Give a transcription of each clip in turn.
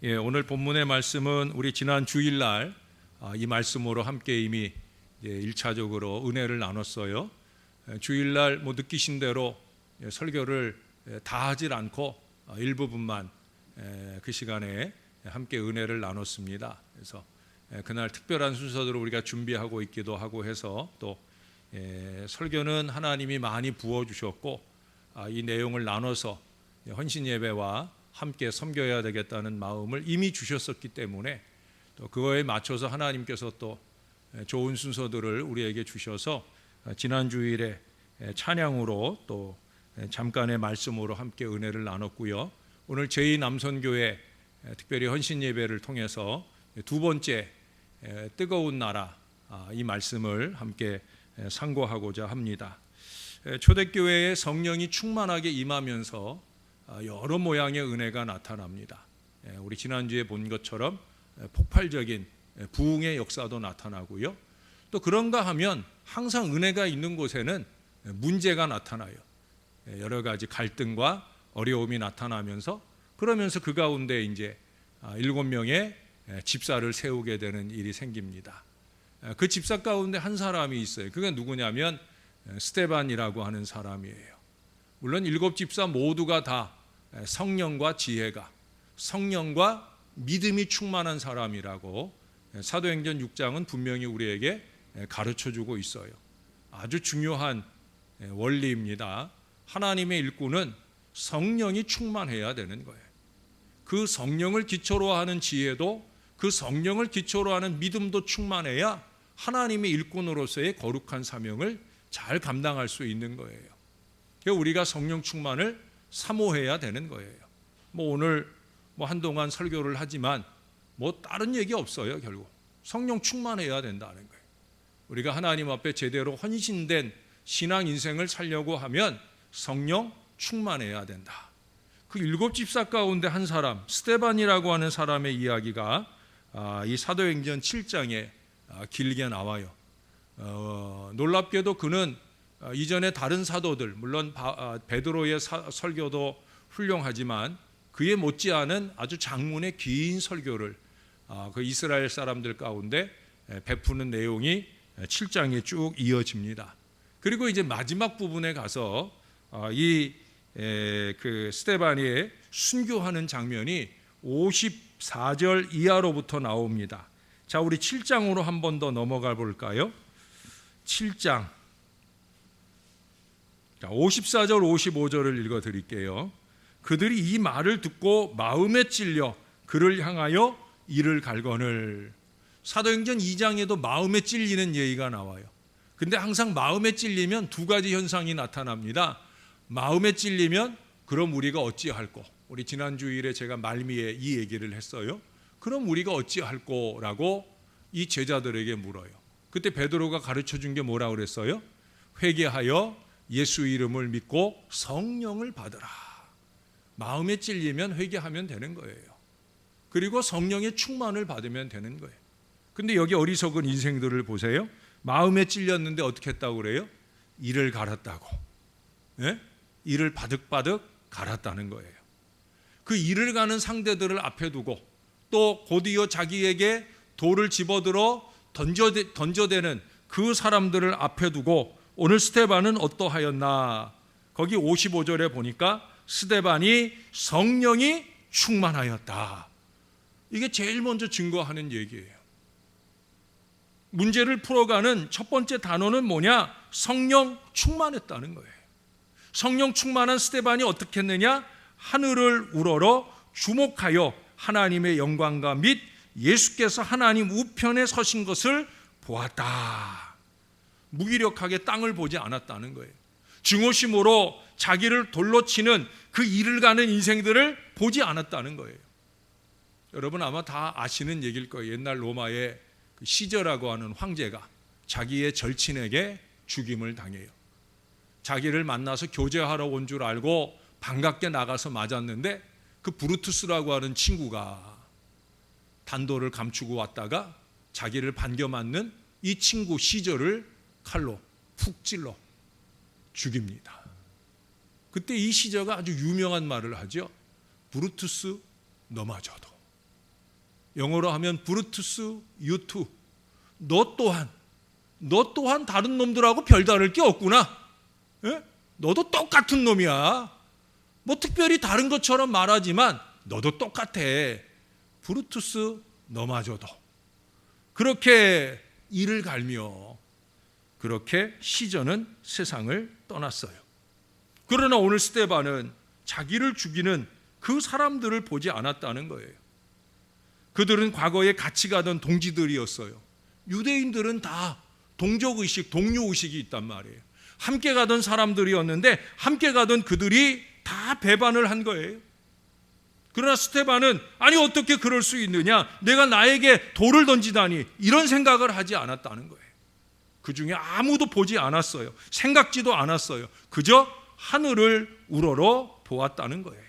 오늘 본문의 말씀은 우리 지난 주일날 이 말씀으로 함께 이미 1차적으로 은혜를 나눴어요. 주일날 느끼신 대로 설교를 다 하질 않고 일부분만 그 시간에 함께 은혜를 나눴습니다. 그래서 그날 특별한 순서대로 우리가 준비하고 있기도 하고 해서 또 설교는 하나님이 많이 부어주셨고 이 내용을 나눠서 헌신 예배와 함께 섬겨야 되겠다는 마음을 이미 주셨었기 때문에 또 그거에 맞춰서 하나님께서 또 좋은 순서들을 우리에게 주셔서 지난 주일에 찬양으로 또 잠깐의 말씀으로 함께 은혜를 나눴고요. 오늘 제2남선교회 특별히 헌신 예배를 통해서 두 번째 뜨거운 나라 이 말씀을 함께 상고하고자 합니다. 초대교회에 성령이 충만하게 임하면서 여러 모양의 은혜가 나타납니다. 우리 지난주에 본 것처럼 폭발적인 부흥의 역사도 나타나고요. 또 그런가 하면 항상 은혜가 있는 곳에는 문제가 나타나요. 여러 가지 갈등과 어려움이 나타나면서 그러면서 그 가운데 이제 7명의 집사를 세우게 되는 일이 생깁니다. 그 집사 가운데 한 사람이 있어요. 그게 누구냐면 스데반이라고 하는 사람이에요. 물론 7 집사 모두가 다 성령과 지혜가, 성령과 믿음이 충만한 사람이라고 사도행전 6장은 분명히 우리에게 가르쳐주고 있어요. 아주 중요한 원리입니다. 하나님의 일꾼은 성령이 충만해야 되는 거예요. 그 성령을 기초로 하는 지혜도, 그 성령을 기초로 하는 믿음도 충만해야 하나님의 일꾼으로서의 거룩한 사명을 잘 감당할 수 있는 거예요. 그래서 우리가 성령 충만을 사모해야 되는 거예요. 오늘 한동안 설교를 하지만 다른 얘기 없어요. 결국 성령 충만해야 된다는 거예요. 우리가 하나님 앞에 제대로 헌신된 신앙 인생을 살려고 하면 성령 충만해야 된다. 그 7 집사 가운데 한 사람 스데반이라고 하는 사람의 이야기가 이 사도행전 7장에 길게 나와요. 놀랍게도 그는 이전에 다른 사도들, 물론 베드로의 설교도 훌륭하지만 그에 못지않은 아주 장문의 긴 설교를 그 이스라엘 사람들 가운데 베푸는 내용이 7장에 쭉 이어집니다. 그리고 이제 마지막 부분에 가서 그 스데반이 순교하는 장면이 54절 이하로부터 나옵니다. 자, 우리 7장으로 한 번 더 넘어가 볼까요? 7장 54절 55절을 읽어 드릴게요. 그들이 이 말을 듣고 마음에 찔려 그를 향하여 이를 갈거늘. 사도행전 2장에도 마음에 찔리는 예의가 나와요. 근데 항상 마음에 찔리면 두 가지 현상이 나타납니다. 마음에 찔리면 그럼 우리가 어찌할꼬. 우리 지난 주일에 제가 말미에 이 얘기를 했어요. 그럼 우리가 어찌할꼬라고 이 제자들에게 물어요. 그때 베드로가 가르쳐 준 게 뭐라고 그랬어요? 회개하여 예수 이름을 믿고 성령을 받으라. 마음에 찔리면 회개하면 되는 거예요. 그리고 성령의 충만을 받으면 되는 거예요. 근데 여기 어리석은 인생들을 보세요. 마음에 찔렸는데 어떻게 했다고 그래요? 이를 갈았다고. 이를 바득바득 갈았다는 거예요. 그 이를 가는 상대들을 앞에 두고 또 곧이어 자기에게 돌을 집어들어 던져대는 그 사람들을 앞에 두고 오늘 스데반은 어떠하였나? 거기 55절에 보니까 스데반이 성령이 충만하였다. 이게 제일 먼저 증거하는 얘기예요. 문제를 풀어가는 첫 번째 단어는 뭐냐? 성령 충만했다는 거예요. 성령 충만한 스데반이 어떻게 했느냐? 하늘을 우러러 주목하여 하나님의 영광과 및 예수께서 하나님 우편에 서신 것을 보았다. 무기력하게 땅을 보지 않았다는 거예요. 증오심으로 자기를 돌로 치는 그 일을 가는 인생들을 보지 않았다는 거예요. 여러분 아마 다 아시는 얘기일 거예요. 옛날 로마의 그 시저라고 하는 황제가 자기의 절친에게 죽임을 당해요. 자기를 만나서 교제하러 온 줄 알고 반갑게 나가서 맞았는데 그 브루투스라고 하는 친구가 단도를 감추고 왔다가 자기를 반겨 맞는 이 친구 시저를 칼로 푹 찔러 죽입니다. 그때 이 시저가 아주 유명한 말을 하죠. 브루투스 너마저도 영어로 하면 브루투스 유투, 너 또한 다른 놈들하고 별다를 게 없구나. 예? 너도 똑같은 놈이야. 뭐 특별히 다른 것처럼 말하지만 너도 똑같아. 브루투스 너마저도. 그렇게 이를 갈며 그렇게 시전은 세상을 떠났어요. 그러나 오늘 스데반은 자기를 죽이는 그 사람들을 보지 않았다는 거예요. 그들은 과거에 같이 가던 동지들이었어요. 유대인들은 다 동족의식, 동료의식이 있단 말이에요. 함께 가던 사람들이었는데 함께 가던 그들이 다 배반을 한 거예요. 그러나 스데반은 아니 어떻게 그럴 수 있느냐, 내가 나에게 돌을 던지다니, 이런 생각을 하지 않았다는 거예요. 그 중에 아무도 보지 않았어요. 생각지도 않았어요. 그저 하늘을 우러러 보았다는 거예요.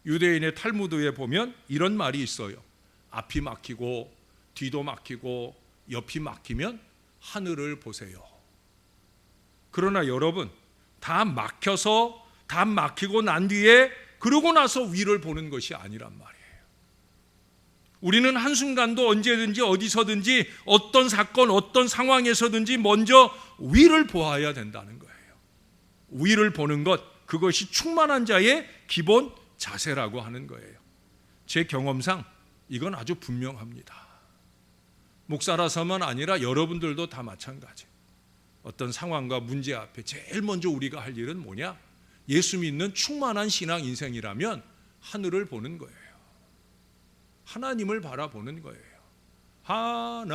유대인의 탈무드에 보면 이런 말이 있어요. 앞이 막히고 뒤도 막히고 옆이 막히면 하늘을 보세요. 그러나 여러분, 다 막히고 난 뒤에 그러고 나서 위를 보는 것이 아니란 말이에요. 우리는 한순간도 언제든지 어디서든지 어떤 사건, 어떤 상황에서든지 먼저 위를 보아야 된다는 거예요. 위를 보는 것, 그것이 충만한 자의 기본 자세라고 하는 거예요. 제 경험상 이건 아주 분명합니다. 목사라서만 아니라 여러분들도 다 마찬가지. 어떤 상황과 문제 앞에 제일 먼저 우리가 할 일은 뭐냐? 예수 믿는 충만한 신앙 인생이라면 하늘을 보는 거예요. 하나님을 바라보는 거예요.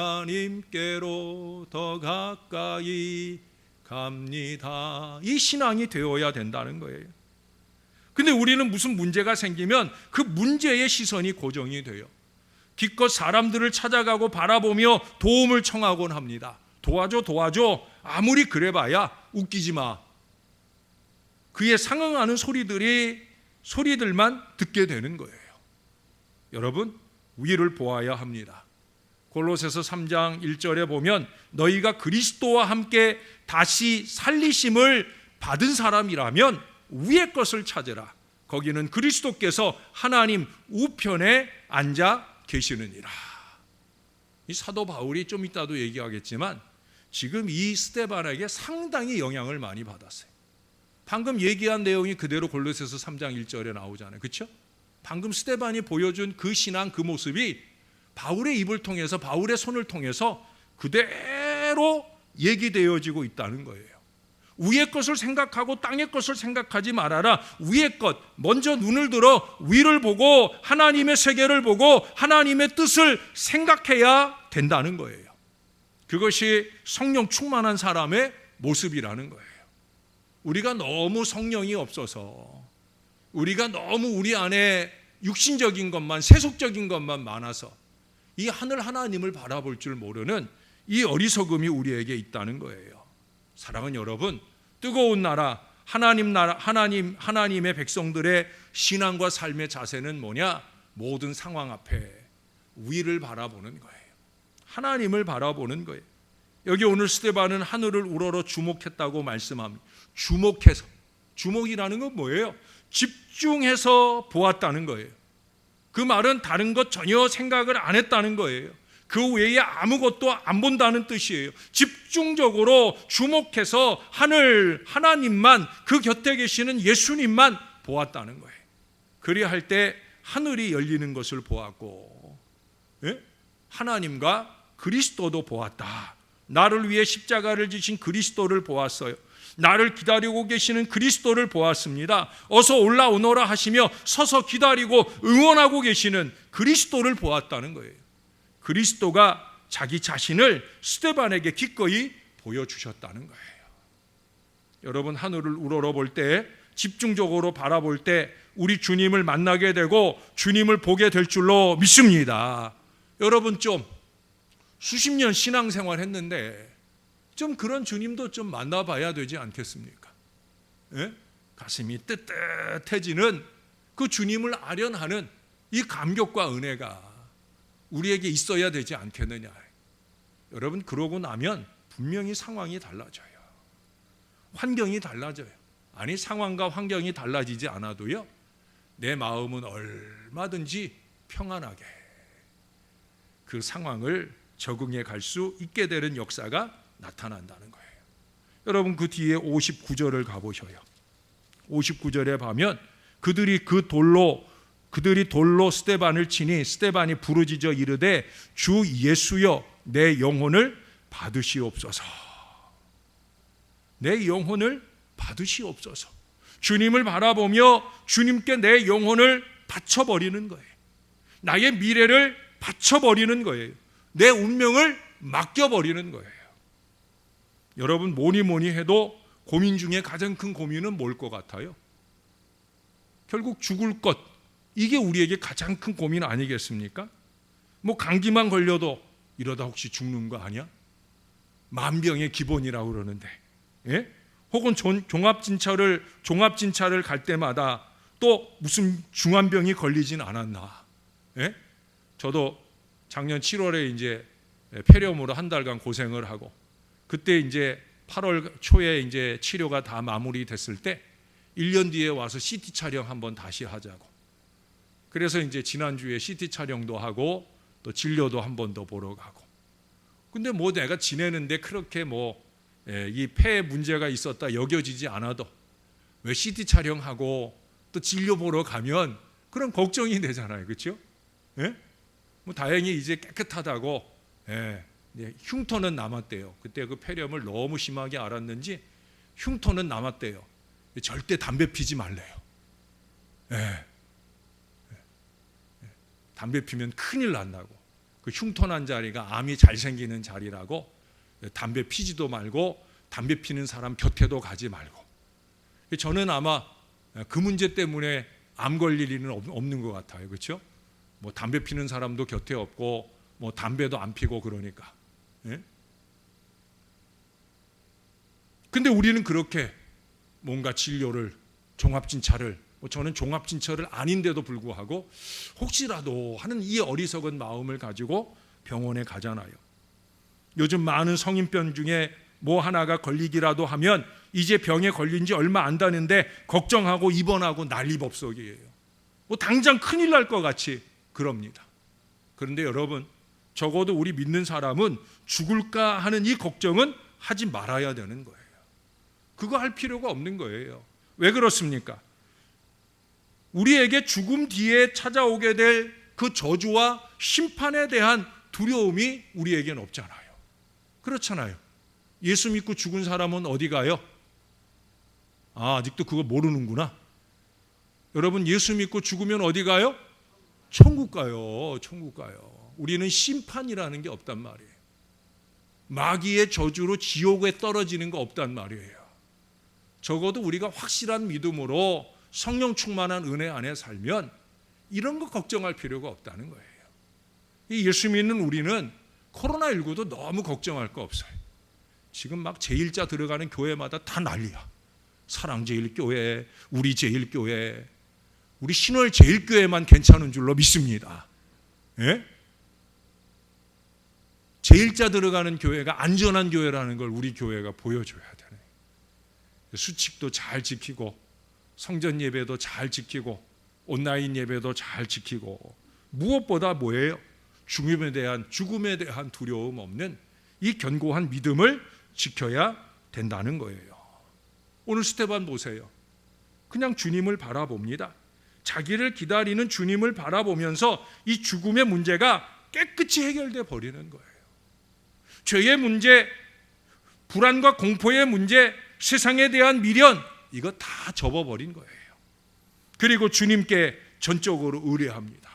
하나님께로 더 가까이 갑니다. 이 신앙이 되어야 된다는 거예요. 근데 우리는 무슨 문제가 생기면 그 문제의 시선이 고정이 돼요. 기껏 사람들을 찾아가고 바라보며 도움을 청하곤 합니다. 도와줘. 아무리 그래봐야 웃기지 마. 그에 상응하는 소리들만 듣게 되는 거예요. 여러분, 위를 보아야 합니다. 골로새서 3장 1절에 보면 너희가 그리스도와 함께 다시 살리심을 받은 사람이라면 위의 것을 찾으라. 거기는 그리스도께서 하나님 우편에 앉아 계시느니라. 이 사도 바울이 좀 이따도 얘기하겠지만 지금 이 스데반에게 상당히 영향을 많이 받았어요. 방금 얘기한 내용이 그대로 골로새서 3장 1절에 나오잖아요. 그렇죠? 방금 스데반이 보여준 그 신앙, 그 모습이 바울의 입을 통해서, 바울의 손을 통해서 그대로 얘기되어지고 있다는 거예요. 위의 것을 생각하고 땅의 것을 생각하지 말아라. 위의 것, 먼저 눈을 들어 위를 보고 하나님의 세계를 보고 하나님의 뜻을 생각해야 된다는 거예요. 그것이 성령 충만한 사람의 모습이라는 거예요. 우리가 너무 성령이 없어서, 우리가 너무 우리 안에 육신적인 것만, 세속적인 것만 많아서 이 하늘 하나님을 바라볼 줄 모르는 이 어리석음이 우리에게 있다는 거예요. 사랑하는 여러분, 뜨거운 나라, 하나님의 백성들의 신앙과 삶의 자세는 뭐냐? 모든 상황 앞에 위를 바라보는 거예요. 하나님을 바라보는 거예요. 여기 오늘 스데반은 하늘을 우러러 주목했다고 말씀합니다. 주목이라는 건 뭐예요? 집중해서 보았다는 거예요. 그 말은 다른 것 전혀 생각을 안 했다는 거예요. 그 외에 아무것도 안 본다는 뜻이에요. 집중적으로 주목해서 하나님만, 그 곁에 계시는 예수님만 보았다는 거예요. 그리할 때 하늘이 열리는 것을 보았고, 하나님과 그리스도도 보았다. 나를 위해 십자가를 지신 그리스도를 보았어요. 나를 기다리고 계시는 그리스도를 보았습니다. 어서 올라오너라 하시며 서서 기다리고 응원하고 계시는 그리스도를 보았다는 거예요. 그리스도가 자기 자신을 스데반에게 기꺼이 보여주셨다는 거예요. 여러분, 하늘을 우러러 볼 때, 집중적으로 바라볼 때 우리 주님을 만나게 되고 주님을 보게 될 줄로 믿습니다. 여러분, 좀 수십 년 신앙생활 했는데 좀 그런 주님도 좀 만나봐야 되지 않겠습니까? 가슴이 뜨뜻해지는 그 주님을 아련하는 이 감격과 은혜가 우리에게 있어야 되지 않겠느냐. 여러분, 그러고 나면 분명히 상황이 달라져요. 환경이 달라져요. 아니, 상황과 환경이 달라지지 않아도요, 내 마음은 얼마든지 평안하게, 그 상황을 적응해 갈 수 있게 되는 역사가 나타난다는 거예요. 여러분 그 뒤에 59절을 가보셔요. 59절에 보면 그들이 돌로 스데반을 치니 스데반이 부르짖어 이르되 주 예수여 내 영혼을 받으시옵소서. 내 영혼을 받으시옵소서. 주님을 바라보며 주님께 내 영혼을 바쳐버리는 거예요. 나의 미래를 바쳐버리는 거예요. 내 운명을 맡겨버리는 거예요. 여러분 뭐니 해도 고민 중에 가장 큰 고민은 뭘 것 같아요? 결국 죽을 것, 이게 우리에게 가장 큰 고민 아니겠습니까? 뭐 감기만 걸려도 이러다 혹시 죽는 거 아니야? 만병의 기본이라고 그러는데, 예? 혹은 종합진찰을 갈 때마다 또 무슨 중환병이 걸리진 않았나? 예? 저도 작년 7월에 이제 폐렴으로 한 달간 고생을 하고, 그때 이제 8월 초에 이제 치료가 다 마무리됐을 때 1년 뒤에 와서 CT 촬영 한번 다시 하자고. 그래서 이제 지난주에 CT 촬영도 하고 또 진료도 한 번 더 보러 가고. 근데 뭐 내가 지내는데 그렇게 이 폐에 문제가 있었다 여겨지지 않아도 왜 CT 촬영하고 또 진료 보러 가면 그런 걱정이 되잖아요. 그렇죠? 예? 뭐 다행히 이제 깨끗하다고, 예, 흉터는 남았대요. 그때 그 폐렴을 너무 심하게 앓았는지 흉터는 남았대요. 절대 담배 피지 말래요. 예. 담배 피면 큰일 난다고. 그 흉터 난 자리가 암이 잘 생기는 자리라고 담배 피지도 말고 담배 피는 사람 곁에도 가지 말고. 저는 아마 그 문제 때문에 암 걸릴 일은 없는 것 같아요. 그렇죠? 뭐 담배 피는 사람도 곁에 없고 뭐 담배도 안 피고 그러니까. 예? 근데 우리는 그렇게 뭔가 진료를, 종합진찰을, 저는 종합진찰을 아닌데도 불구하고 혹시라도 하는 이 어리석은 마음을 가지고 병원에 가잖아요. 요즘 많은 성인병 중에 뭐 하나가 걸리기라도 하면 이제 병에 걸린 지 얼마 안 되는데 걱정하고 입원하고 난리법석이에요. 뭐 당장 큰일 날 것 같이 그럽니다. 그런데 여러분, 적어도 우리 믿는 사람은 죽을까 하는 이 걱정은 하지 말아야 되는 거예요. 그거 할 필요가 없는 거예요. 왜 그렇습니까? 우리에게 죽음 뒤에 찾아오게 될 그 저주와 심판에 대한 두려움이 우리에겐 없잖아요. 그렇잖아요. 예수 믿고 죽은 사람은 어디 가요? 아직도 그거 모르는구나. 여러분, 예수 믿고 죽으면 어디 가요? 천국 가요. 천국 가요. 우리는 심판이라는 게 없단 말이에요. 마귀의 저주로 지옥에 떨어지는 거 없단 말이에요. 적어도 우리가 확실한 믿음으로 성령 충만한 은혜 안에 살면 이런 거 걱정할 필요가 없다는 거예요. 이 예수 믿는 우리는 코로나19도 너무 걱정할 거 없어요. 지금 막 제1자 들어가는 교회마다 다 난리야. 사랑제일교회, 우리 제일교회, 우리 신월제일교회만 괜찮은 줄로 믿습니다. 예? 제1자 들어가는 교회가 안전한 교회라는 걸 우리 교회가 보여줘야 되네. 수칙도 잘 지키고 성전 예배도 잘 지키고 온라인 예배도 잘 지키고, 무엇보다 뭐예요? 죽음에 대한 두려움 없는 이 견고한 믿음을 지켜야 된다는 거예요. 오늘 스데반 보세요. 그냥 주님을 바라봅니다. 자기를 기다리는 주님을 바라보면서 이 죽음의 문제가 깨끗이 해결돼 버리는 거예요. 죄의 문제, 불안과 공포의 문제, 세상에 대한 미련, 이거 다 접어버린 거예요. 그리고 주님께 전적으로 의뢰합니다.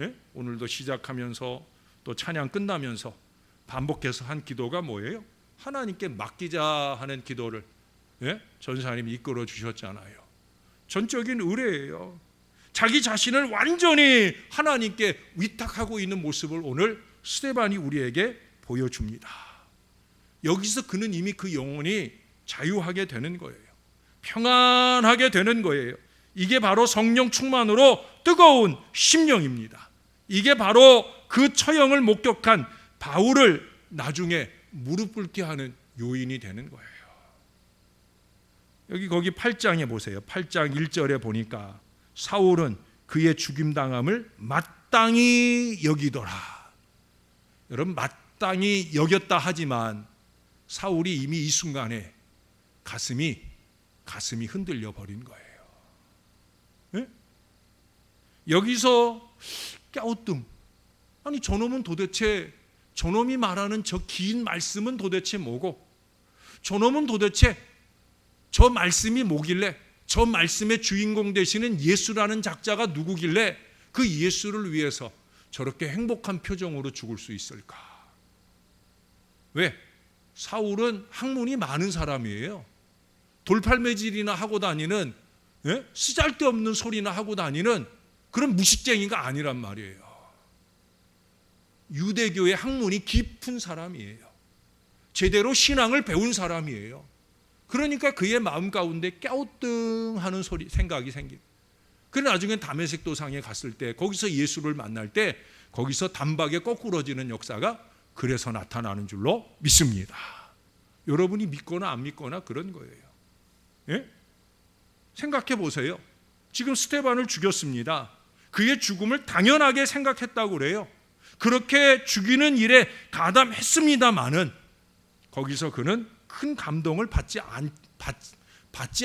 예? 오늘도 시작하면서 또 찬양 끝나면서 반복해서 한 기도가 뭐예요? 하나님께 맡기자 하는 기도를, 예? 전사님이 이끌어 주셨잖아요. 전적인 의뢰예요. 자기 자신을 완전히 하나님께 위탁하고 있는 모습을 오늘 스데반이 우리에게 보여줍니다. 여기서 그는 이미 그 영혼이 자유하게 되는 거예요. 평안하게 되는 거예요. 이게 바로 성령 충만으로 뜨거운 심령입니다. 이게 바로 그 처형을 목격한 바울을 나중에 무릎 꿇게 하는 요인이 되는 거예요. 거기 8장에 보세요. 8장 1절에 보니까 사울은 그의 죽임당함을 마땅히 여기더라. 여러분 마땅히 여겼다 하지만 사울이 이미 이 순간에 가슴이 흔들려 버린 거예요. 네? 여기서 갸우뚱, 아니 저놈이 말하는 저 긴 말씀은 도대체 뭐고, 저놈은 도대체 저 말씀이 뭐길래, 저 말씀의 주인공 되시는 예수라는 작자가 누구길래 그 예수를 위해서 저렇게 행복한 표정으로 죽을 수 있을까? 왜? 사울은 학문이 많은 사람이에요. 돌팔매질이나 하고 다니는, 쓰잘데없는 소리나 하고 다니는 그런 무식쟁이가 아니란 말이에요. 유대교의 학문이 깊은 사람이에요. 제대로 신앙을 배운 사람이에요. 그러니까 그의 마음 가운데 갸우뚱하는 생각이 생깁니다. 그래 나중에 다메섹 도상에 갔을 때 거기서 예수를 만날 때 거기서 단박에 거꾸러지는 역사가 그래서 나타나는 줄로 믿습니다. 여러분이 믿거나 안 믿거나 그런 거예요. 예? 생각해 보세요. 지금 스데반을 죽였습니다. 그의 죽음을 당연하게 생각했다고 그래요. 그렇게 죽이는 일에 가담했습니다마는 거기서 그는 큰 감동을 받지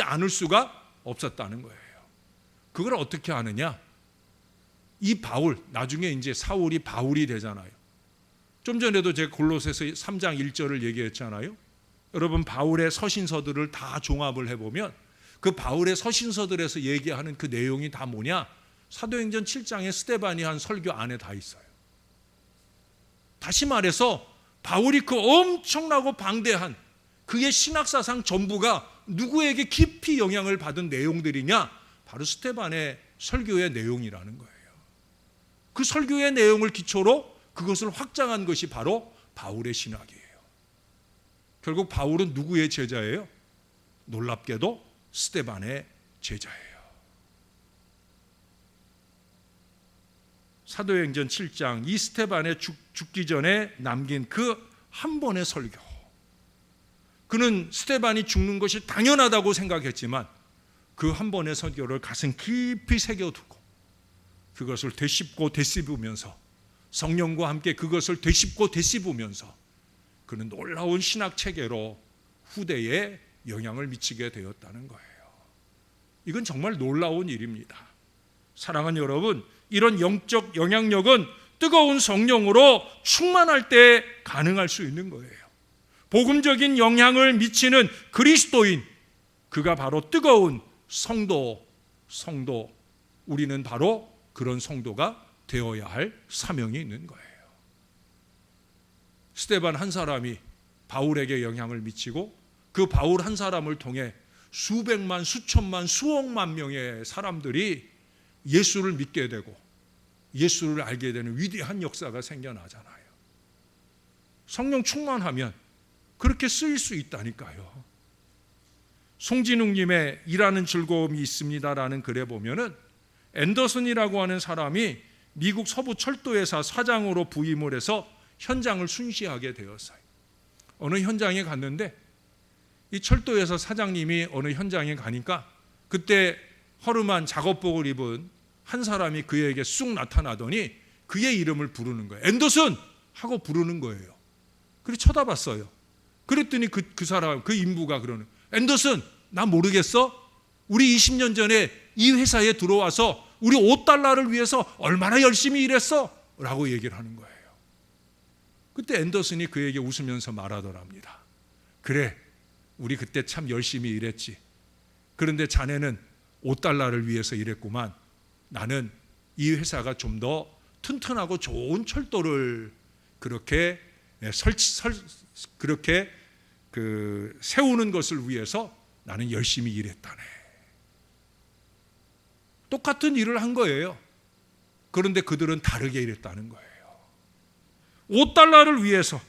않을 수가 없었다는 거예요. 그걸 어떻게 아느냐? 이 바울, 나중에 이제 사울이 바울이 되잖아요. 좀 전에도 제가 골로새서 3장 1절을 얘기했잖아요. 여러분 바울의 서신서들을 다 종합을 해보면 그 바울의 서신서들에서 얘기하는 그 내용이 다 뭐냐? 사도행전 7장에 스데반이 한 설교 안에 다 있어요. 다시 말해서 바울이 그 엄청나고 방대한 그의 신학사상 전부가 누구에게 깊이 영향을 받은 내용들이냐? 바로 스데반의 설교의 내용이라는 거예요. 그 설교의 내용을 기초로 그것을 확장한 것이 바로 바울의 신학이에요. 결국 바울은 누구의 제자예요? 놀랍게도 스데반의 제자예요. 사도행전 7장 이 스데반의 죽기 전에 남긴 그 한 번의 설교, 그는 스데반이 죽는 것이 당연하다고 생각했지만 그 한 번의 설교를 가슴 깊이 새겨두고 그것을 되씹고 되씹으면서 성령과 함께 그것을 되씹고 되씹으면서 그는 놀라운 신학 체계로 후대에 영향을 미치게 되었다는 거예요. 이건 정말 놀라운 일입니다. 사랑하는 여러분, 이런 영적 영향력은 뜨거운 성령으로 충만할 때 가능할 수 있는 거예요. 복음적인 영향을 미치는 그리스도인, 그가 바로 뜨거운 성도, 우리는 바로 그런 성도가 되어야 할 사명이 있는 거예요. 스데반 한 사람이 바울에게 영향을 미치고 그 바울 한 사람을 통해 수백만, 수천만, 수억만 명의 사람들이 예수를 믿게 되고 예수를 알게 되는 위대한 역사가 생겨나잖아요. 성령 충만하면 그렇게 쓰일 수 있다니까요. 송진웅님의 일하는 즐거움이 있습니다라는 글에 보면은 앤더슨이라고 하는 사람이 미국 서부 철도회사 사장으로 부임을 해서 현장을 순시하게 되었어요. 어느 현장에 갔는데 이 철도회사 사장님이 어느 현장에 가니까 그때 허름한 작업복을 입은 한 사람이 그에게 쑥 나타나더니 그의 이름을 부르는 거예요. 앤더슨! 하고 부르는 거예요. 그래 쳐다봤어요. 그랬더니 그 사람, 그 인부가 그러는, 앤더슨, 나 모르겠어? 우리 20년 전에 이 회사에 들어와서 우리 $5를 위해서 얼마나 열심히 일했어? 라고 얘기를 하는 거예요. 그때 앤더슨이 그에게 웃으면서 말하더랍니다. 그래, 우리 그때 참 열심히 일했지. 그런데 자네는 $5를 위해서 일했구만. 나는 이 회사가 좀 더 튼튼하고 좋은 철도를 그렇게 그렇게 세우는 것을 위해서 나는 열심히 일했다네. 똑같은 일을 한 거예요. 그런데 그들은 다르게 일했다는 거예요. $5를 위해서,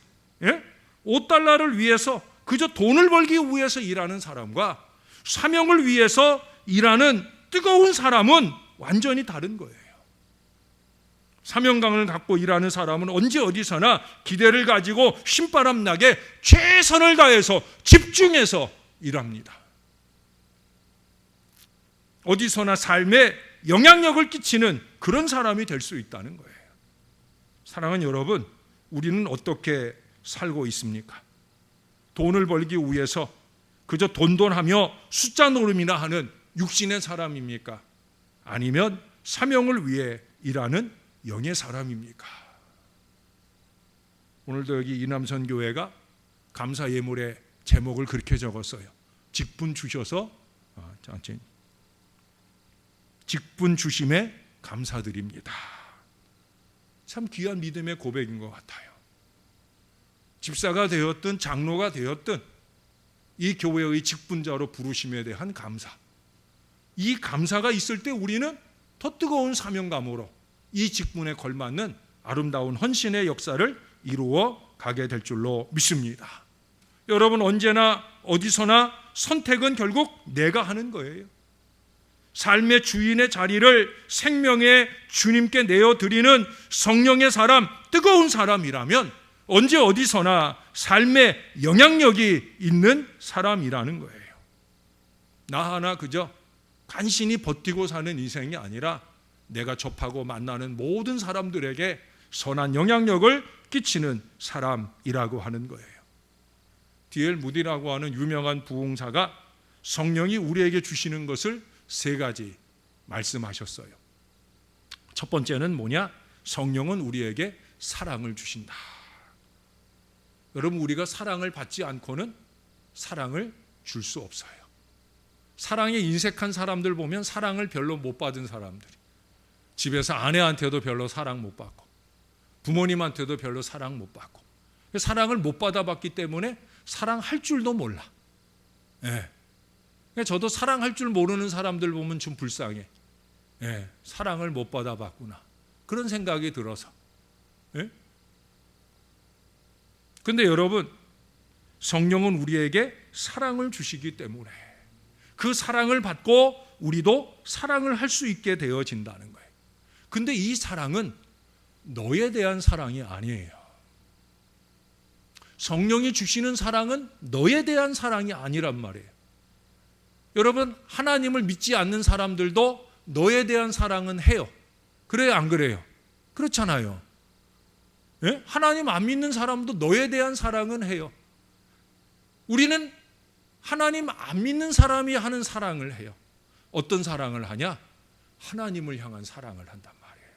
$5를 위해서 그저 돈을 벌기 위해서 일하는 사람과 사명을 위해서 일하는 뜨거운 사람은 완전히 다른 거예요. 사명감을 갖고 일하는 사람은 언제 어디서나 기대를 가지고 신바람 나게 최선을 다해서 집중해서 일합니다. 어디서나 삶에 영향력을 끼치는 그런 사람이 될 수 있다는 거예요. 사랑하는 여러분, 우리는 어떻게 살고 있습니까? 돈을 벌기 위해서 그저 돈돈하며 숫자 노름이나 하는 육신의 사람입니까? 아니면 사명을 위해 일하는 영의 사람입니까? 오늘도 여기 이남선 교회가 감사 예물의 제목을 그렇게 적었어요. 직분 주셔서 직분 주심에 감사드립니다. 참 귀한 믿음의 고백인 것 같아요. 집사가 되었든 장로가 되었든 이 교회의 직분자로 부르심에 대한 감사, 이 감사가 있을 때 우리는 더 뜨거운 사명감으로 이 직분에 걸맞는 아름다운 헌신의 역사를 이루어 가게 될 줄로 믿습니다. 여러분, 언제나 어디서나 선택은 결국 내가 하는 거예요. 삶의 주인의 자리를 생명의 주님께 내어드리는 성령의 사람, 뜨거운 사람이라면 언제 어디서나 삶의 영향력이 있는 사람이라는 거예요. 나 하나 그저 간신히 버티고 사는 인생이 아니라 내가 접하고 만나는 모든 사람들에게 선한 영향력을 끼치는 사람이라고 하는 거예요. D.L. 무디라고 하는 유명한 부흥사가 성령이 우리에게 주시는 것을 3가지 말씀하셨어요. 첫 번째는 뭐냐? 성령은 우리에게 사랑을 주신다. 여러분, 우리가 사랑을 받지 않고는 사랑을 줄 수 없어요. 사랑에 인색한 사람들 보면 사랑을 별로 못 받은 사람들이, 집에서 아내한테도 별로 사랑 못 받고 부모님한테도 별로 사랑 못 받고, 사랑을 못 받아봤기 때문에 사랑할 줄도 몰라. 저도 사랑할 줄 모르는 사람들 보면 좀 불쌍해. 사랑을 못 받아봤구나, 그런 생각이 들어서. 근데 여러분, 성령은 우리에게 사랑을 주시기 때문에 그 사랑을 받고 우리도 사랑을 할 수 있게 되어진다는 거예요. 근데 이 사랑은 너에 대한 사랑이 아니에요. 성령이 주시는 사랑은 너에 대한 사랑이 아니란 말이에요. 여러분, 하나님을 믿지 않는 사람들도 너에 대한 사랑은 해요. 그래요, 안 그래요? 그렇잖아요. 하나님 안 믿는 사람도 너에 대한 사랑은 해요. 우리는 하나님 안 믿는 사람이 하는 사랑을 해요. 어떤 사랑을 하냐? 하나님을 향한 사랑을 한단 말이에요.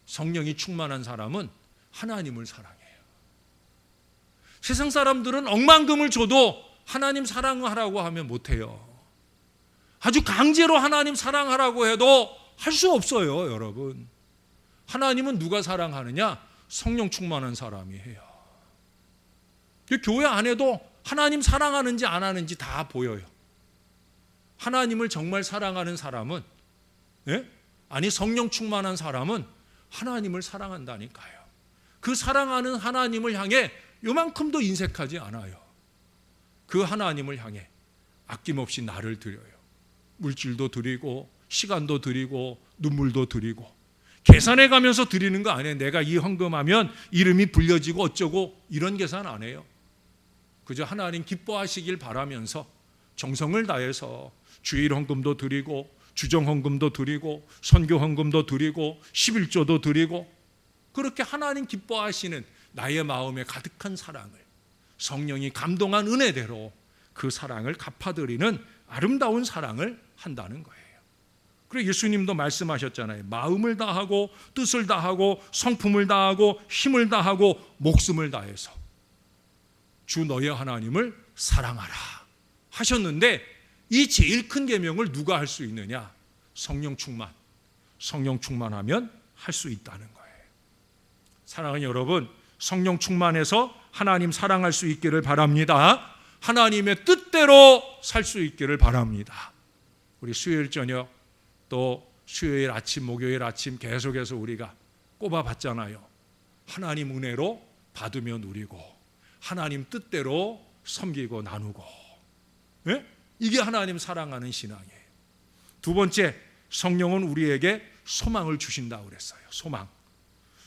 성령이 충만한 사람은 하나님을 사랑해요. 세상 사람들은 억만금을 줘도 하나님 사랑하라고 하면 못해요. 아주 강제로 하나님 사랑하라고 해도 할 수 없어요, 여러분. 하나님은 누가 사랑하느냐? 성령 충만한 사람이 해요. 교회 안에도 하나님 사랑하는지 안 하는지 다 보여요. 하나님을 정말 사랑하는 사람은, 아니 성령 충만한 사람은 하나님을 사랑한다니까요. 그 사랑하는 하나님을 향해 요만큼도 인색하지 않아요. 그 하나님을 향해 아낌없이 나를 드려요. 물질도 드리고 시간도 드리고 눈물도 드리고, 계산해 가면서 드리는 거 아니에요. 내가 이 헌금하면 이름이 불려지고 어쩌고 이런 계산 안 해요. 그저 하나님 기뻐하시길 바라면서 정성을 다해서 주일 헌금도 드리고 주정 헌금도 드리고 선교 헌금도 드리고 11조도 드리고, 그렇게 하나님 기뻐하시는 나의 마음에 가득한 사랑을 성령이 감동한 은혜대로 그 사랑을 갚아드리는 아름다운 사랑을 한다는 거예요. 그리고 예수님도 말씀하셨잖아요. 마음을 다하고 뜻을 다하고 성품을 다하고 힘을 다하고 목숨을 다해서 주 너의 하나님을 사랑하라 하셨는데, 이 제일 큰 계명을 누가 할 수 있느냐? 성령 충만. 성령 충만하면 할 수 있다는 거예요. 사랑하는 여러분, 성령 충만해서 하나님 사랑할 수 있기를 바랍니다. 하나님의 뜻대로 살 수 있기를 바랍니다. 우리 수요일 저녁 또 수요일 아침, 목요일 아침 계속해서 우리가 꼽아봤잖아요. 하나님 은혜로 받으며 누리고 하나님 뜻대로 섬기고 나누고, 이게 하나님 사랑하는 신앙이에요. 두 번째, 성령은 우리에게 소망을 주신다고 그랬어요.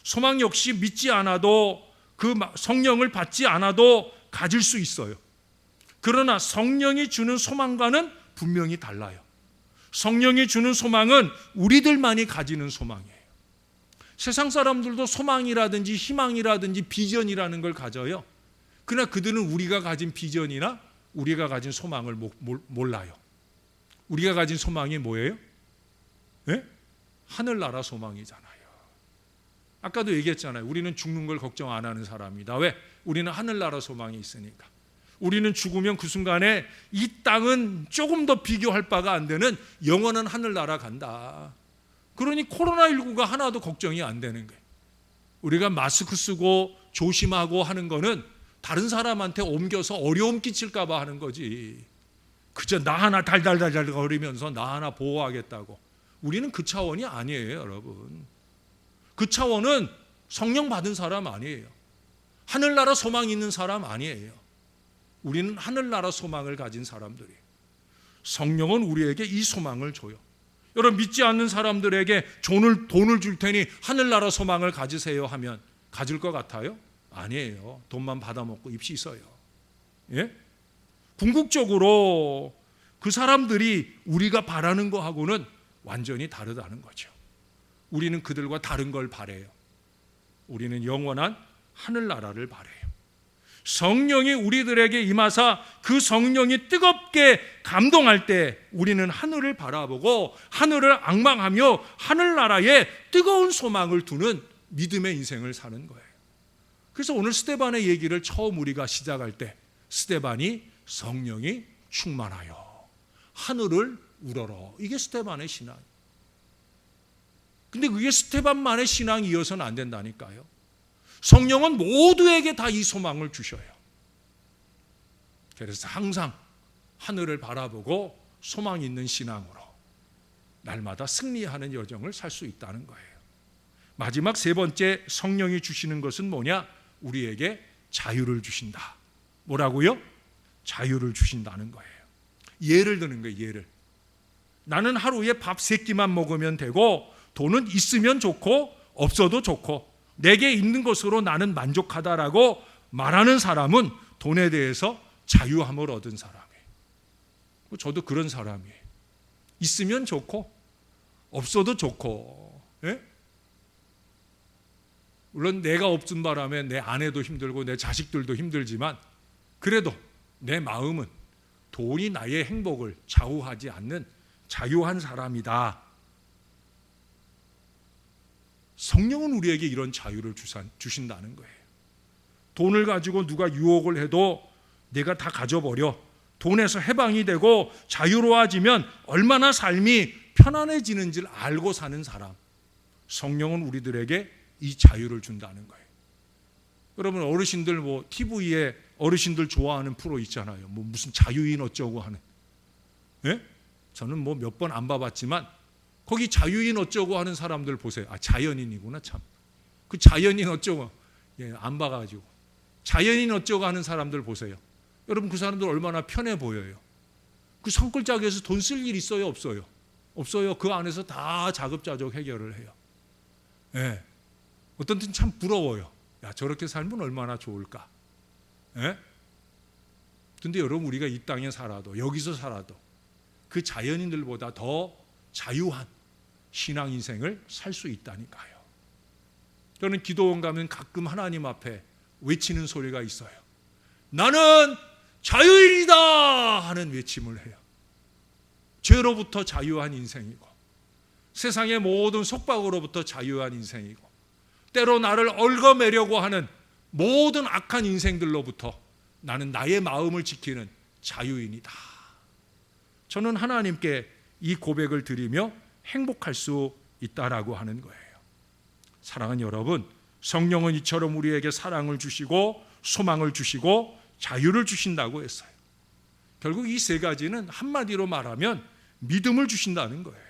소망 역시 믿지 않아도, 그 성령을 받지 않아도 가질 수 있어요. 그러나 성령이 주는 소망과는 분명히 달라요. 성령이 주는 소망은 우리들만이 가지는 소망이에요. 세상 사람들도 소망이라든지 희망이라든지 비전이라는 걸 가져요. 그러나 그들은 우리가 가진 비전이나 우리가 가진 소망을 몰라요. 우리가 가진 소망이 뭐예요? 네? 하늘나라 소망이잖아요. 아까도 얘기했잖아요. 우리는 죽는 걸 걱정 안 하는 사람이다. 왜? 우리는 하늘나라 소망이 있으니까. 우리는 죽으면 그 순간에 이 땅은 조금 더 비교할 바가 안 되는 영원한 하늘나라 간다. 그러니 코로나19가 하나도 걱정이 안 되는 거예요. 우리가 마스크 쓰고 조심하고 하는 거는 다른 사람한테 옮겨서 어려움 끼칠까 봐 하는 거지. 그저 나 하나 달달달달 거리면서 나 하나 보호하겠다고. 우리는 그 차원이 아니에요, 여러분. 그 차원은 성령 받은 사람 아니에요. 하늘나라 소망 있는 사람 아니에요. 우리는 하늘나라 소망을 가진 사람들이에요. 성령은 우리에게 이 소망을 줘요. 여러분, 믿지 않는 사람들에게 돈을 줄 테니 하늘나라 소망을 가지세요 하면 가질 것 같아요? 아니에요. 돈만 받아먹고 입 씻어요. 예? 궁극적으로 그 사람들이 우리가 바라는 거하고는 완전히 다르다는 거죠. 우리는 그들과 다른 걸 바래요. 우리는 영원한 하늘나라를 바래요. 성령이 우리들에게 임하사 그 성령이 뜨겁게 감동할 때 우리는 하늘을 바라보고 하늘을 앙망하며 하늘나라에 뜨거운 소망을 두는 믿음의 인생을 사는 거예요. 그래서 오늘 스데반의 얘기를 처음 우리가 시작할 때 스데반이 성령이 충만하여 하늘을 우러러, 이게 스데반의 신앙. 근데 그게 스데반만의 신앙이어서는 안 된다니까요. 성령은 모두에게 다 이 소망을 주셔요. 그래서 항상 하늘을 바라보고 소망 있는 신앙으로 날마다 승리하는 여정을 살 수 있다는 거예요. 마지막 세 번째 성령이 주시는 것은 뭐냐? 우리에게 자유를 주신다. 뭐라고요? 자유를 주신다는 거예요. 예를 드는 거예요. 예를. 나는 하루에 밥 3끼만 먹으면 되고 돈은 있으면 좋고 없어도 좋고 내게 있는 것으로 나는 만족하다라고 말하는 사람은 돈에 대해서 자유함을 얻은 사람이에요. 저도 그런 사람이에요. 있으면 좋고 없어도 좋고. 예? 물론 내가 없은 바람에 내 아내도 힘들고 내 자식들도 힘들지만 그래도 내 마음은 돈이 나의 행복을 좌우하지 않는 자유한 사람이다. 성령은 우리에게 이런 자유를 주신다는 거예요. 돈을 가지고 누가 유혹을 해도 내가 다 가져버려. 돈에서 해방이 되고 자유로워지면 얼마나 삶이 편안해지는지를 알고 사는 사람. 성령은 우리들에게 이 자유를 준다는 거예요. 여러분, 어르신들 TV에 어르신들 좋아하는 프로 있잖아요. 무슨 자유인 어쩌고 하는. 예? 저는 몇 번 안 봐봤지만 거기 자유인 어쩌고 하는 사람들 보세요. 자연인이구나 참. 그 자연인 어쩌고 안 봐가지고 자연인 어쩌고 하는 사람들 보세요. 여러분, 그 사람들 얼마나 편해 보여요. 그 산골짜기에서 돈 쓸 일 있어요? 없어요? 없어요. 그 안에서 다 자급자족 해결을 해요. 예. 어떤 때는 참 부러워요. 야, 저렇게 살면 얼마나 좋을까. 예? 근데 여러분, 우리가 이 땅에 살아도 여기서 살아도 그 자연인들보다 더 자유한 신앙 인생을 살 수 있다니까요. 저는 기도원 가면 가끔 하나님 앞에 외치는 소리가 있어요. 나는 자유인이다 하는 외침을 해요. 죄로부터 자유한 인생이고 세상의 모든 속박으로부터 자유한 인생이고 때로 나를 얽어매려고 하는 모든 악한 인생들로부터 나는 나의 마음을 지키는 자유인이다. 저는 하나님께 이 고백을 드리며 행복할 수 있다라고 하는 거예요. 사랑하는 여러분, 성령은 이처럼 우리에게 사랑을 주시고 소망을 주시고 자유를 주신다고 했어요. 결국 이 세 가지는 한마디로 말하면 믿음을 주신다는 거예요.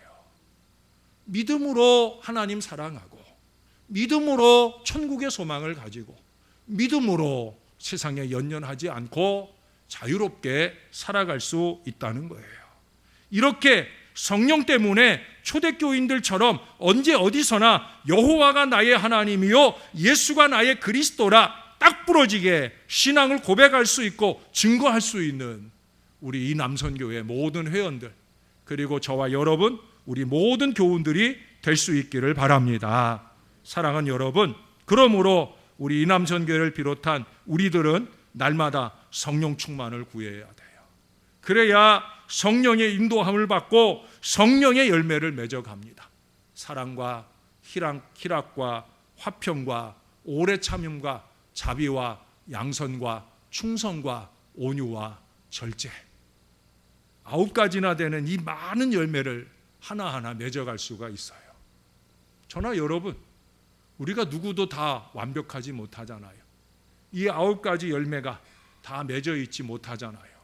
믿음으로 하나님 사랑하고 믿음으로 천국의 소망을 가지고 믿음으로 세상에 연연하지 않고 자유롭게 살아갈 수 있다는 거예요. 이렇게 성령 때문에 초대교인들처럼 언제 어디서나 여호와가 나의 하나님이요 예수가 나의 그리스도라 딱 부러지게 신앙을 고백할 수 있고 증거할 수 있는 우리 이 남선교회 모든 회원들, 그리고 저와 여러분, 우리 모든 교우들이 될 수 있기를 바랍니다. 사랑하는 여러분, 그러므로 우리 이남선교회를 비롯한 우리들은 날마다 성령 충만을 구해야 돼요. 그래야 성령의 인도함을 받고 성령의 열매를 맺어갑니다. 사랑과 희락과 화평과 오래 참음과 자비와 양선과 충성과 온유와 절제, 9가지나 되는 이 많은 열매를 하나하나 맺어갈 수가 있어요. 저나 여러분, 우리가 누구도 다 완벽하지 못하잖아요. 이 9가지 열매가 다 맺어 있지 못하잖아요.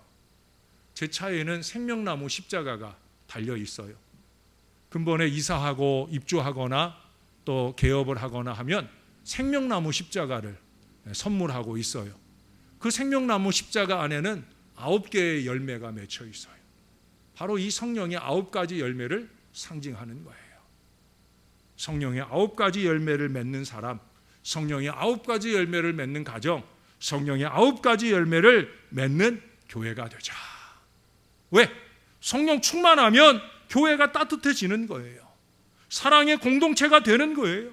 제 차에는 생명나무 십자가가 달려 있어요. 근본에 이사하고 입주하거나 또 개업을 하거나 하면 생명나무 십자가를 선물하고 있어요. 그 생명나무 십자가 안에는 9개의 열매가 맺혀 있어요. 바로 이 성령의 9가지 열매를 상징하는 거예요. 성령의 9가지 열매를 맺는 사람, 성령의 9가지 열매를 맺는 가정, 성령의 9가지 열매를 맺는 교회가 되자. 왜? 성령 충만하면 교회가 따뜻해지는 거예요. 사랑의 공동체가 되는 거예요.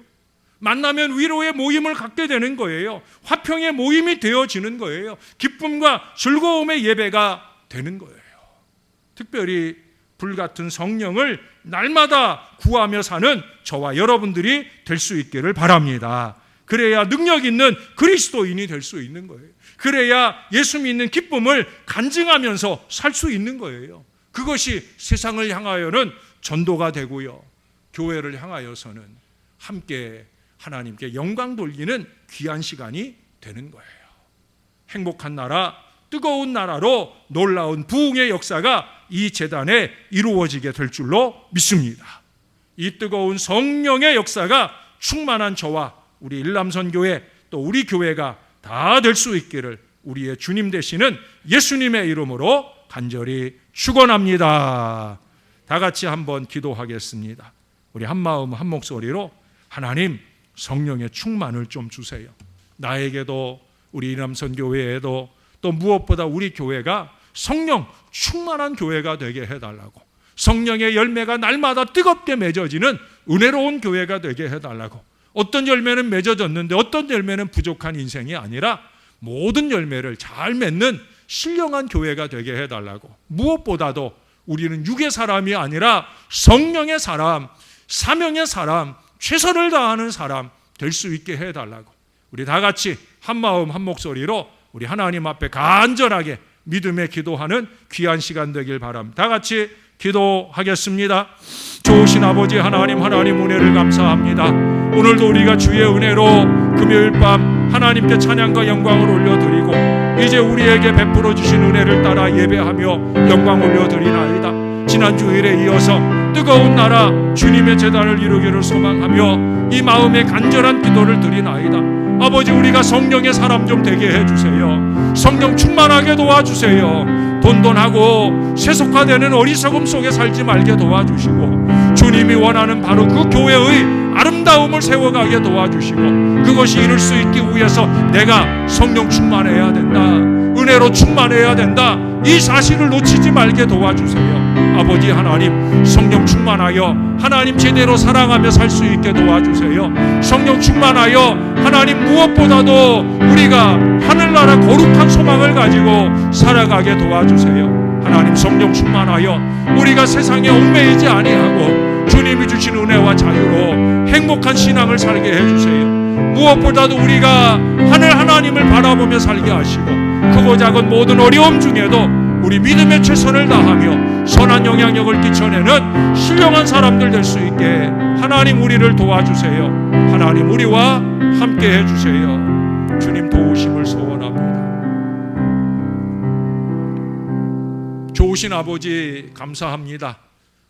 만나면 위로의 모임을 갖게 되는 거예요. 화평의 모임이 되어지는 거예요. 기쁨과 즐거움의 예배가 되는 거예요. 특별히 불같은 성령을 날마다 구하며 사는 저와 여러분들이 될 수 있기를 바랍니다. 그래야 능력 있는 그리스도인이 될 수 있는 거예요. 그래야 예수 믿는 기쁨을 간증하면서 살 수 있는 거예요. 그것이 세상을 향하여는 전도가 되고요, 교회를 향하여서는 함께 하나님께 영광 돌리는 귀한 시간이 되는 거예요. 행복한 나라, 뜨거운 나라로 놀라운 부흥의 역사가 이 재단에 이루어지게 될 줄로 믿습니다. 이 뜨거운 성령의 역사가 충만한 저와 우리 일남선교회 또 우리 교회가 다 될 수 있기를 우리의 주님 되시는 예수님의 이름으로 간절히 축원합니다. 다 같이 한번 기도하겠습니다. 우리 한 마음 한 목소리로 하나님, 성령의 충만을 좀 주세요. 나에게도 우리 일남선교회에도 또 무엇보다 우리 교회가 성령 충만한 교회가 되게 해달라고, 성령의 열매가 날마다 뜨겁게 맺어지는 은혜로운 교회가 되게 해달라고. 어떤 열매는 맺어졌는데 어떤 열매는 부족한 인생이 아니라 모든 열매를 잘 맺는 신령한 교회가 되게 해달라고. 무엇보다도 우리는 육의 사람이 아니라 성령의 사람, 사명의 사람, 최선을 다하는 사람 될 수 있게 해달라고. 우리 다 같이 한 마음 한 목소리로 우리 하나님 앞에 간절하게 믿음의 기도하는 귀한 시간 되길 바랍니다. 다 같이 기도하겠습니다. 좋으신 아버지 하나님, 하나님 은혜를 감사합니다. 오늘도 우리가 주의 은혜로 금요일 밤 하나님께 찬양과 영광을 올려드리고 이제 우리에게 베풀어 주신 은혜를 따라 예배하며 영광 올려드리나이다. 지난 주일에 이어서 뜨거운 나라 주님의 제단을 이루기를 소망하며 이 마음에 간절한 기도를 드리나이다. 아버지, 우리가 성령의 사람 좀 되게 해주세요. 성령 충만하게 도와주세요. 돈돈하고 세속화되는 어리석음 속에 살지 말게 도와주시고 주님이 원하는 바로 그 교회의 아름다움을 세워가게 도와주시고 그것이 이룰 수 있기 위해서 내가 성령 충만해야 된다, 은혜로 충만해야 된다, 이 사실을 놓치지 말게 도와주세요. 아버지 하나님, 성령 충만하여 하나님 제대로 사랑하며 살 수 있게 도와주세요. 성령 충만하여 하나님 무엇보다도 우리가 하늘나라 거룩한 소망을 가지고 살아가게 도와주세요. 하나님, 성령 충만하여 우리가 세상에 얽매이지 아니하고 주님이 주신 은혜와 자유로 행복한 신앙을 살게 해주세요. 무엇보다도 우리가 하늘 하나님을 바라보며 살게 하시고 크고 작은 모든 어려움 중에도 우리 믿음의 최선을 다하며 선한 영향력을 끼쳐내는 신령한 사람들 될 수 있게 하나님 우리를 도와주세요. 하나님, 우리와 함께 해주세요. 주님 도우심을 소원합니다. 좋으신 아버지 감사합니다.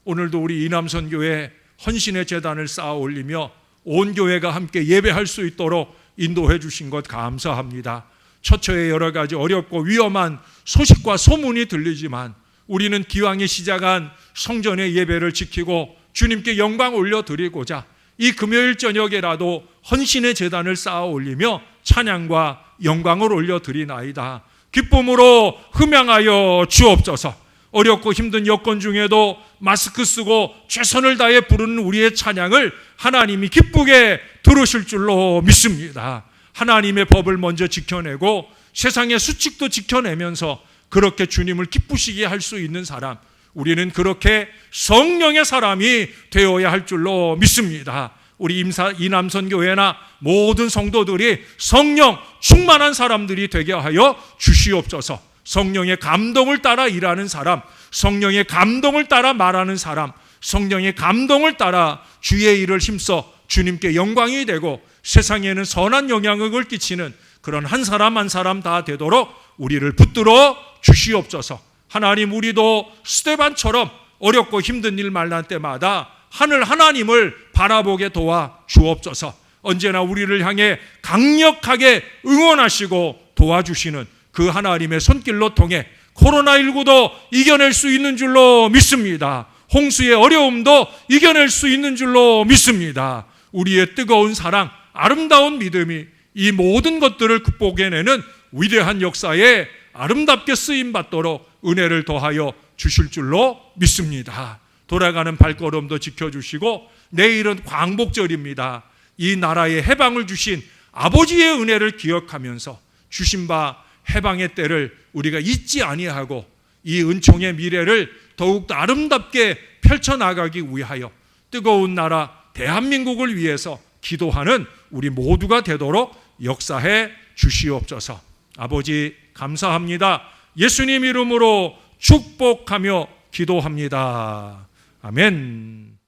오늘도 우리 이남선교회 헌신의 제단을 쌓아 올리며 온 교회가 함께 예배할 수 있도록 인도해 주신 것 감사합니다. 처처에 여러 가지 어렵고 위험한 소식과 소문이 들리지만 우리는 기왕에 시작한 성전의 예배를 지키고 주님께 영광 올려드리고자 이 금요일 저녁에라도 헌신의 제단을 쌓아 올리며 찬양과 영광을 올려드리나이다. 기쁨으로 흠양하여 주옵소서. 어렵고 힘든 여건 중에도 마스크 쓰고 최선을 다해 부르는 우리의 찬양을 하나님이 기쁘게 들으실 줄로 믿습니다. 하나님의 법을 먼저 지켜내고 세상의 수칙도 지켜내면서 그렇게 주님을 기쁘시게 할 수 있는 사람, 우리는 그렇게 성령의 사람이 되어야 할 줄로 믿습니다. 우리 이남선교회나 모든 성도들이 성령 충만한 사람들이 되게 하여 주시옵소서. 성령의 감동을 따라 일하는 사람, 성령의 감동을 따라 말하는 사람, 성령의 감동을 따라 주의 일을 힘써 주님께 영광이 되고 세상에는 선한 영향력을 끼치는 그런 한 사람 한 사람 다 되도록 우리를 붙들어 주시옵소서. 하나님, 우리도 스데반처럼 어렵고 힘든 일 만날 때마다 하늘 하나님을 바라보게 도와 주옵소서. 언제나 우리를 향해 강력하게 응원하시고 도와주시는 그 하나님의 손길로 통해 코로나19도 이겨낼 수 있는 줄로 믿습니다. 홍수의 어려움도 이겨낼 수 있는 줄로 믿습니다. 우리의 뜨거운 사랑, 아름다운 믿음이 이 모든 것들을 극복해내는 위대한 역사에 아름답게 쓰임받도록 은혜를 더하여 주실 줄로 믿습니다. 돌아가는 발걸음도 지켜주시고 내일은 광복절입니다. 이 나라에 해방을 주신 아버지의 은혜를 기억하면서 주신 바 해방의 때를 우리가 잊지 아니하고 이 은총의 미래를 더욱 아름답게 펼쳐나가기 위하여 뜨거운 나라 대한민국을 위해서 기도하는 우리 모두가 되도록 역사해 주시옵소서. 아버지, 감사합니다. 예수님 이름으로 축복하며 기도합니다. 아멘.